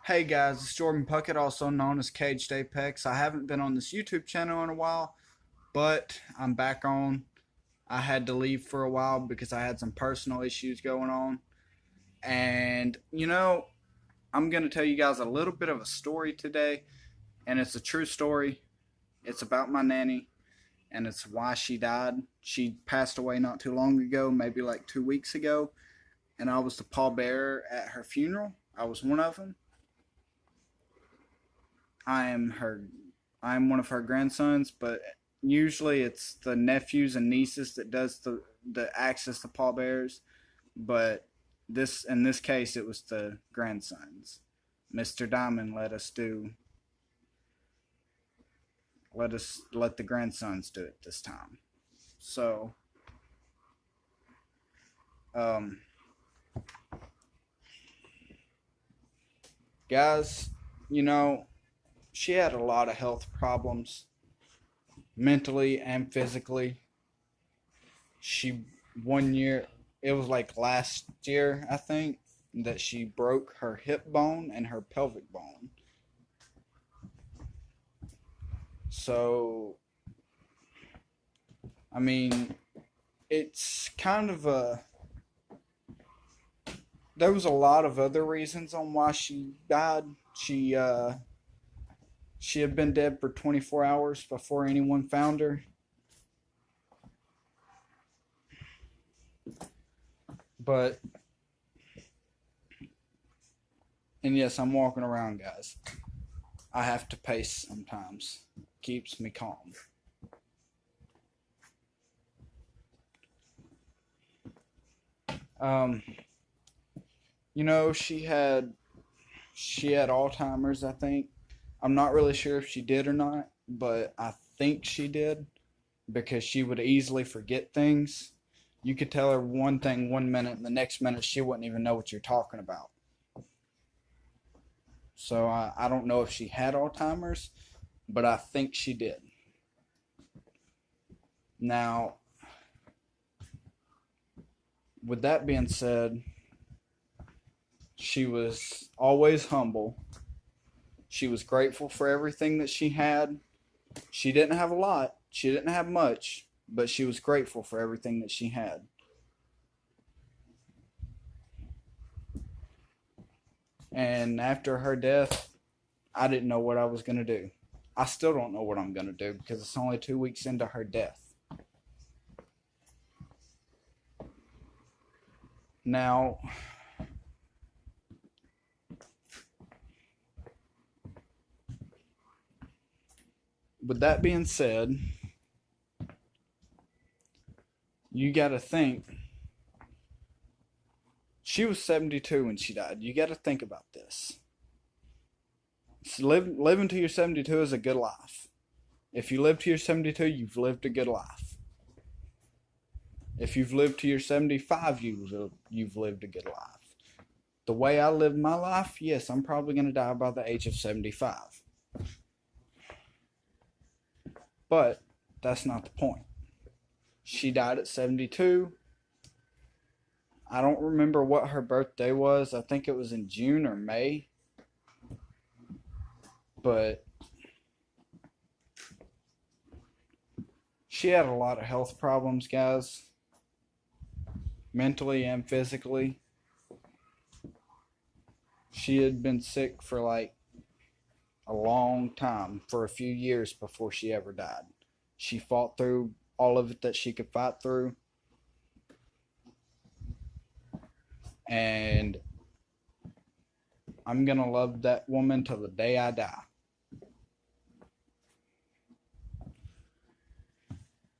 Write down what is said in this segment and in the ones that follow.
Hey guys, it's Jordan Puckett, also known as Caged Apex. I haven't been on this YouTube channel in a while, but I'm back on. I had to leave for a while because I had some personal issues going on. And, I'm going to tell you guys a little bit of a story today, and it's a true story. It's about my nanny, and it's why she died. She passed away not too long ago, maybe like 2 weeks ago, and I was the pallbearer at her funeral. I was one of them. I am her I'm one of her grandsons, but usually it's the nephews and nieces that does the acts as the pallbearers. But in this case it was the grandsons. Mr. Diamond let the grandsons do it this time. So um guys, you know, she had a lot of health problems, mentally and physically. She one year it was like last year, I think, that she broke her hip bone and her pelvic bone. So I mean, it's kind of a there was a lot of other reasons on why she died. She had been dead for 24 hours before anyone found her. But and yes, I'm walking around, guys. I have to pace sometimes. Keeps me calm. Um, she had Alzheimer's, I think. I'm not really sure if she did or not, but I think she did because she would easily forget things. You could tell her one thing one minute, and the next minute she wouldn't even know what you're talking about. So I don't know if she had Alzheimer's, but I think she did. Now, with that being said, she was always humble. She was grateful for everything that she had. She didn't have a lot, she didn't have much, but she was grateful for everything that she had. And after her death, I didn't know what I was going to do. I still don't know what I'm going to do because it's only 2 weeks into her death. Now, with that being said, you got to think she was 72 when she died. You got to think about this. Living to your 72 is a good life. If you live to your 72, you've lived a good life. If you've lived to your 75, you've lived a good life. The way I lived my life, yes, I'm probably going to die by the age of 75. But that's not the point. She died at 72. I don't remember what her birthday was. I think it was in June or May. But she had a lot of health problems, guys, mentally and physically. She had been sick for like a long time, for a few years before she ever died. She fought through all of it that she could fight through. And I'm going to love that woman till the day I die.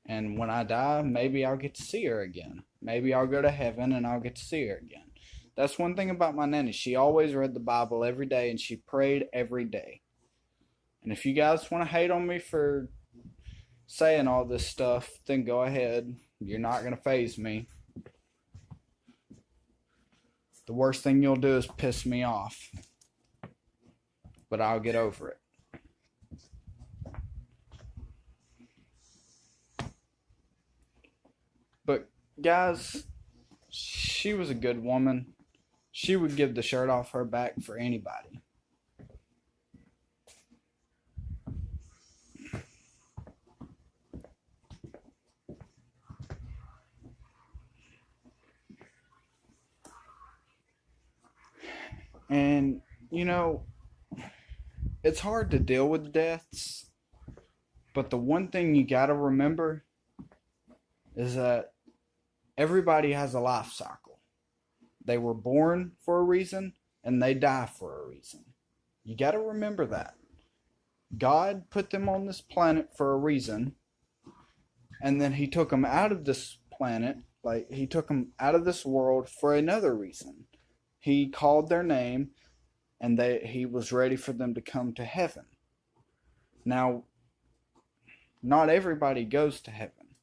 And when I die, maybe I'll get to see her again. Maybe I'll go to heaven and I'll get to see her again. That's one thing about my nanny. She always read the Bible every day and she prayed every day. And if you guys want to hate on me for saying all this stuff, then go ahead. You're not going to faze me. The worst thing you'll do is piss me off. But I'll get over it. But guys, she was a good woman. She would give the shirt off her back for anybody. And, you know, it's hard to deal with deaths, but the one thing you gotta remember is that everybody has a life cycle. They were born for a reason and they die for a reason. You gotta remember that. God put them on this planet for a reason, and then he took them out of this planet, like he took them out of this world for another reason. He called their name, and he was ready for them to come to heaven. Now, not everybody goes to heaven.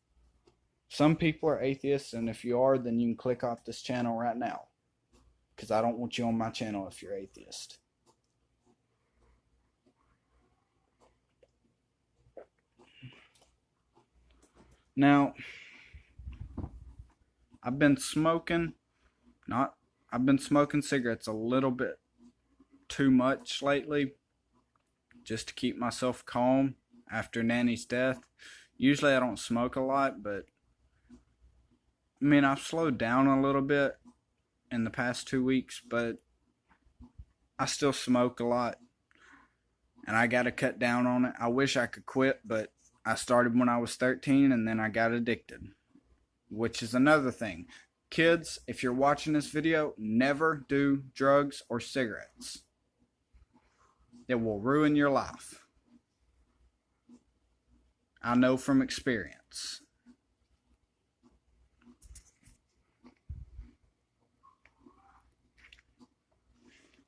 Some people are atheists, and if you are, then you can click off this channel right now, because I don't want you on my channel if you're atheist. Now, I've been smoking cigarettes a little bit too much lately, just to keep myself calm after Nanny's death. Usually I don't smoke a lot, but I mean, I've slowed down a little bit in the past 2 weeks, but I still smoke a lot, and I gotta cut down on it. I wish I could quit, but I started when I was 13, and then I got addicted, which is another thing. Kids, if you're watching this video, never do drugs or cigarettes. It will ruin your life. I know from experience.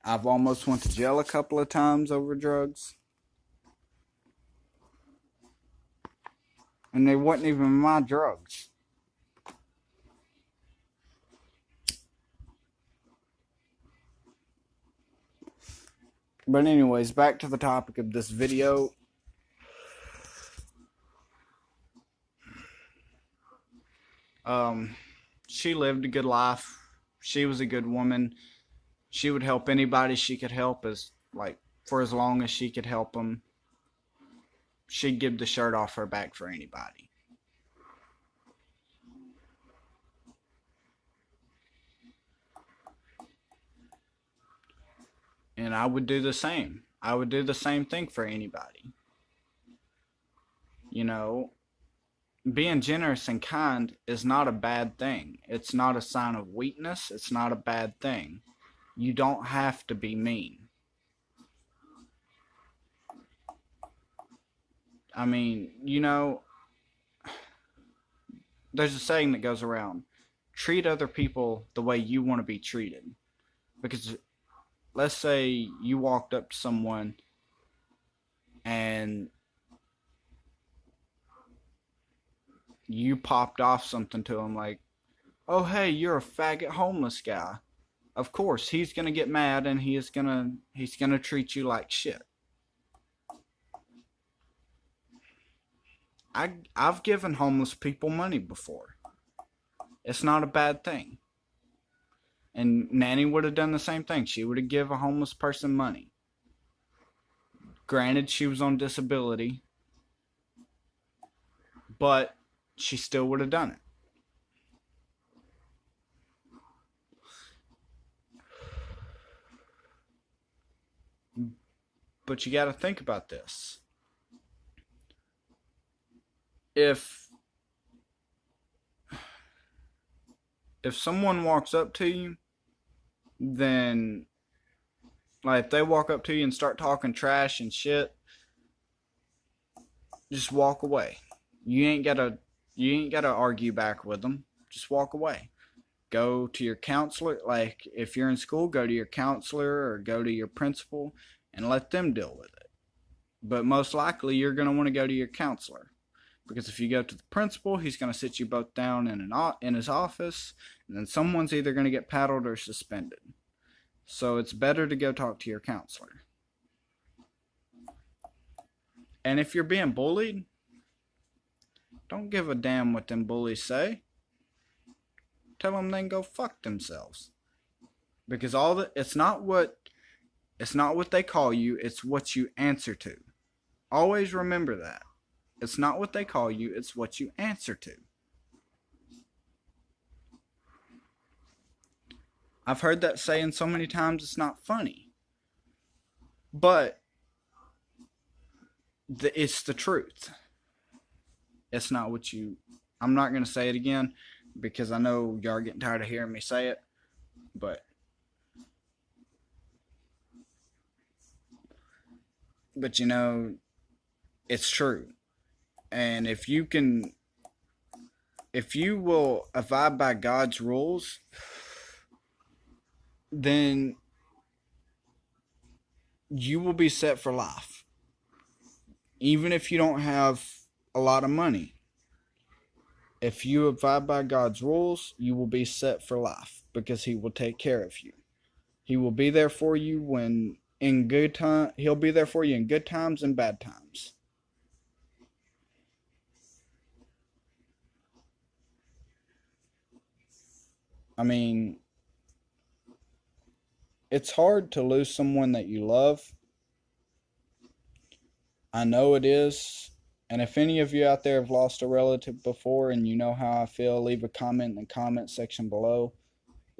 I've almost went to jail a couple of times over drugs. And they wasn't even my drugs. But anyways, back to the topic of this video. She lived a good life. She was a good woman. She would help anybody she could help, for as long as she could help them. She'd give the shirt off her back for anybody. And I would do the same. I would do the same thing for anybody. You know, being generous and kind is not a bad thing. It's not a sign of weakness. It's not a bad thing. You don't have to be mean. I mean, you know, there's a saying that goes around, treat other people the way you want to be treated. Because let's say you walked up to someone and you popped off something to them like, oh hey, you're a faggot homeless guy. Of course, he's going to get mad and he's going to treat you like shit. I've given homeless people money before. It's not a bad thing. And Nanny would have done the same thing. She would have given a homeless person money. Granted, she was on disability, but she still would have done it. But you got to think about this. If someone walks up to you, then if they walk up to you and start talking trash and shit, just walk away. You ain't gotta argue back with them. Just walk away. Go to your counselor. Like if you're in school, go to your counselor or go to your principal and let them deal with it. But most likely you're gonna want to go to your counselor. Because if you go to the principal, he's going to sit you both down in his office, and then someone's either going to get paddled or suspended. So it's better to go talk to your counselor. And if you're being bullied, don't give a damn what them bullies say. Tell them they can go fuck themselves. Because it's not what they call you, it's what you answer to. Always remember that. It's not what they call you, it's what you answer to. I've heard that saying so many times it's not funny. But it's the truth. It's not what you. I'm not going to say it again because I know y'all are getting tired of hearing me say it. But you know, it's true. And if you will abide by God's rules, then you will be set for life. Even if you don't have a lot of money, if you abide by God's rules, you will be set for life because He will take care of you. He will be there for you when in good time. He'll be there for you in good times and bad times. I mean, it's hard to lose someone that you love. I know it is. And if any of you out there have lost a relative before and you know how I feel, leave a comment in the comment section below.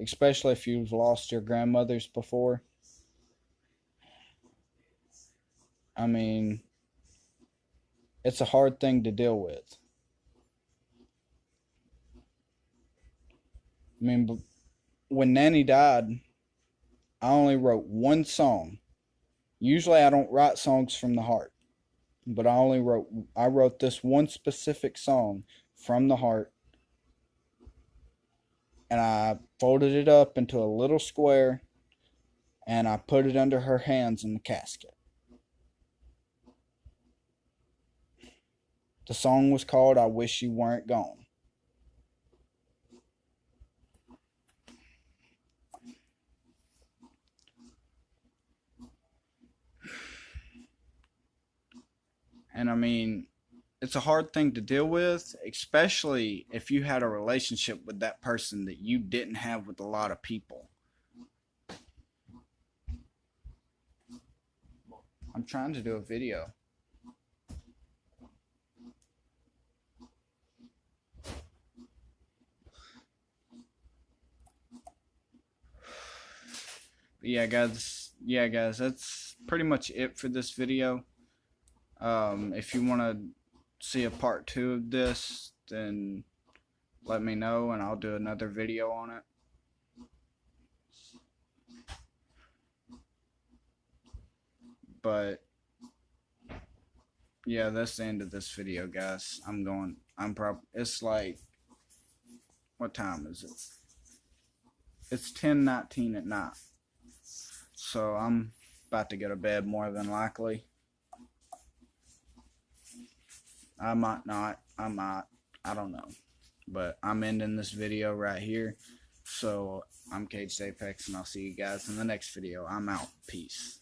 Especially if you've lost your grandmothers before. I mean, it's a hard thing to deal with. I mean, when Nanny died, I only wrote one song. Usually I don't write songs from the heart. But I wrote this one specific song from the heart, and I folded it up into a little square and I put it under her hands in the casket. The song was called I Wish You Weren't Gone. And I mean, it's a hard thing to deal with, especially if you had a relationship with that person that you didn't have with a lot of people. I'm trying to do a video. But yeah, guys, that's pretty much it for this video. If you want to see a part 2 of this, then let me know and I'll do another video on it. But yeah, that's the end of this video, guys. It's like, what time is it? It's 10:19 at night. So I'm about to go to bed more than likely. I might not. I don't know. But I'm ending this video right here. So I'm Caged Apex, and I'll see you guys in the next video. I'm out. Peace.